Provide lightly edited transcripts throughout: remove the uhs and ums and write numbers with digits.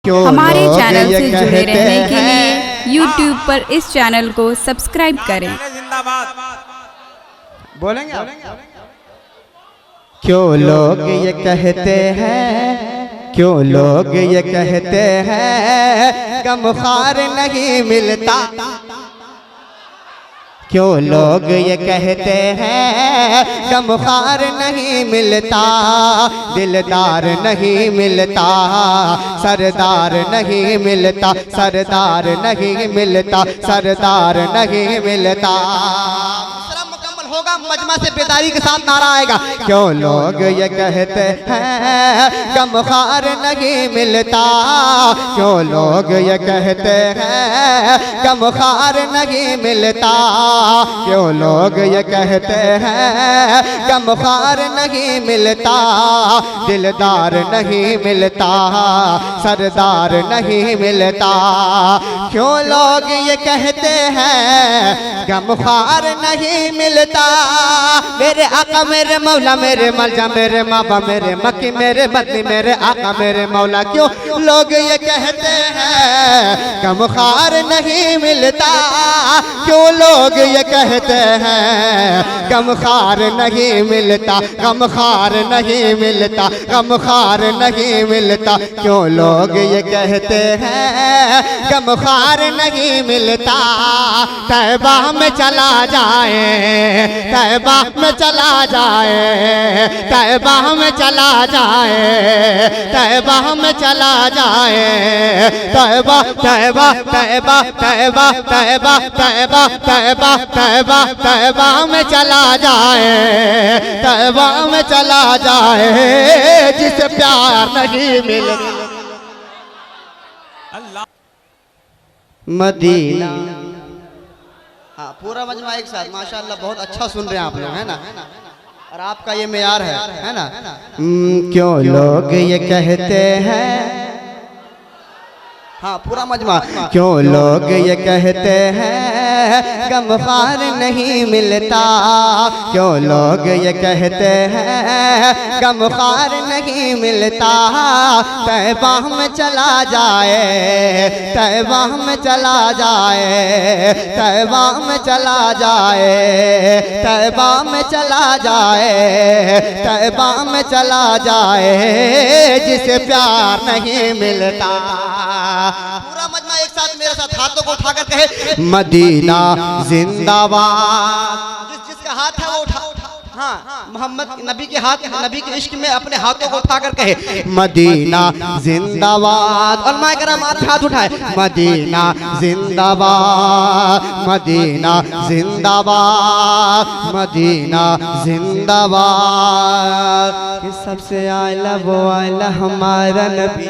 हमारे चैनल से जुड़े रहने के लिए YouTube पर इस चैनल को सब्सक्राइब करें। जिंदाबाद बोलेंगे आप? क्यों लोग ये कहते हैं, क्यों लोग ये कहते हैं गमखार नहीं मिलता, क्यों लोग ये कहते हैं गमखार नहीं मिलता, दिलदार नहीं मिलता, सरदार नहीं मिलता, सरदार नहीं मिलता, सरदार नहीं मिलता। मुकम्मल होगा मजमा से बेदारी के साथ नारा आएगा। क्यों लोग ये कहते हैं गमखार नहीं मिलता, क्यों लोग ये कहते हैं गमखार नहीं मिलता, क्यों लोग ये कहते हैं गमखार नहीं मिलता, दिलदार नहीं मिलता, सरदार नहीं मिलता। क्यों लोग ये कहते हैं गमखार नहीं मिलता, मेरे आका मेरे मौला मेरे मलजा मेरे माबा मेरे मक्की मेरे बदनी मेरे आका मेरे मौला। क्यों लोग ये कहते हैं गमखार नहीं मिलता, क्यों लोग ये कहते हैं गमखार नहीं मिलता, गमखार नहीं मिलता, गमखार नहीं मिलता। क्यों लोग ये कहते हैं गमखार नहीं मिलता, तैबा में चला जाए, तैबा में चला जाए, तैबा में चला जाए, तैबा में चला जाए, तैबा तैबा तैबा तैबा तैबा तैबा तैबा तैबा तैबा में चला जाए, तैबा में चला जाए जिसे प्यार नहीं मिले। अल्लाह मदीना। हाँ, पूरा मजमा एक साथ माशाअल्लाह बहुत अच्छा सुन रहे हैं आप लोग, है ना? और आपका ये मेयार है ना? क्यों लोग ये कहते हैं, हाँ पूरा मजमा, क्यों लोग ये कहते हैं गमखार नहीं मिलता, क्यों लोग ये कहते हैं गमखार नहीं मिलता, तैबा में चला जाए, तैबा में चला जाए, तैबा में चला जाए, तैबा में चला जाए, तैबा में चला जाए जिसे प्यार नहीं मिलता। पूरा मजमा एक साथ मेरे साथ हाथों को उठाकर कहे मदीना जिंदाबाद। जिसका हाथ है वो उठा, हाँ मोहम्मद नबी के हाथ, नबी के इश्क में अपने हाथों को उठाकर कहे मदीना जिंदाबाद। और मैं करम आप हाथ उठाए मदीना जिंदाबाद, मदीना जिंदाबाद, मदीना जिंदाबाद। कि सबसे आला वो आला हमारा नबी।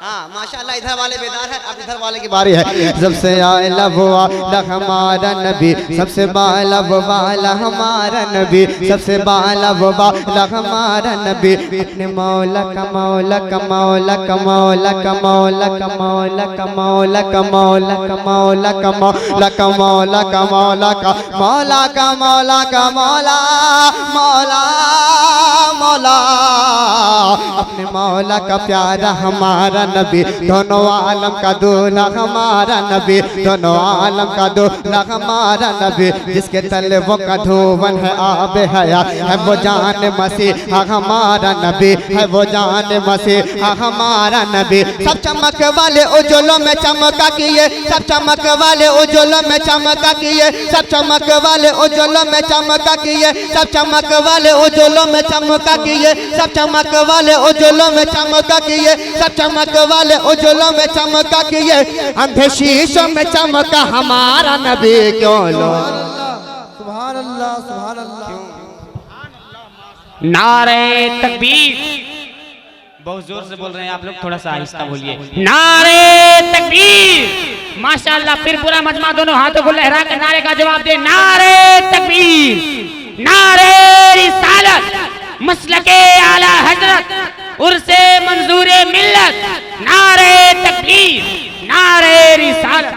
हाँ माशाल्लाह इधर वाले बेदार है, अब इधर वाले की बारी है। सबसे आला वो आला हमारा नबी, सबसे बाला वो बाला हमारा नबी, सबसे बाला वो बाला हमारा नबी। अपने मौला का मौला का मौला का मौला का मौला का मौला का मौला का मौला का मौला का मौला का मौला का मौला का मौला का मौला का मौला मौला मौला, अपने मौला का प्यारा हमारा नबी, दोनों आलम का दूल्हा हमारा नबी, दोनों आलम का दूल्हा हमारा नबी। जिसके तले वो का धुवन है आब हयात, है वो जान मसीह हमारा नबी, है वो जान मसीह हमारा नबी। सब चमक वाले उज्जवलों में चमका किए, सब चमक वाले उज्जवलों में चमका किए, सब चमक वाले उज्जवलों में चमका किए, सब चमक वाले उज्जवलों में चमका किए, सब चमक वाले उज्जवलों में चमका किए, सब चमक वाले उज्जवलों में चमका किए, अंधे शीशों में चमका हमारा नबी। क्यों लो सुभान अल्लाह सुभान अल्लाह। नारे तकबीर, बहुत जोर से बोल रहे हैं आप लोग, थोड़ा सा आहिस्ता बोलिए। नारे तकबीर। माशाअल्लाह, फिर पूरा मजमा दोनों हाथों को लहरा कर नारे का जवाब दे। नारे तकबीर, नारे रिसालत, मसलके आला हजरत, उर्से मंजूरे मिल्लत, नारे तकबीर, नारे रिसालत।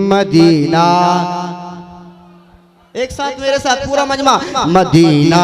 मदीना एक साथ मेरे साथ पूरा मजमा मदीना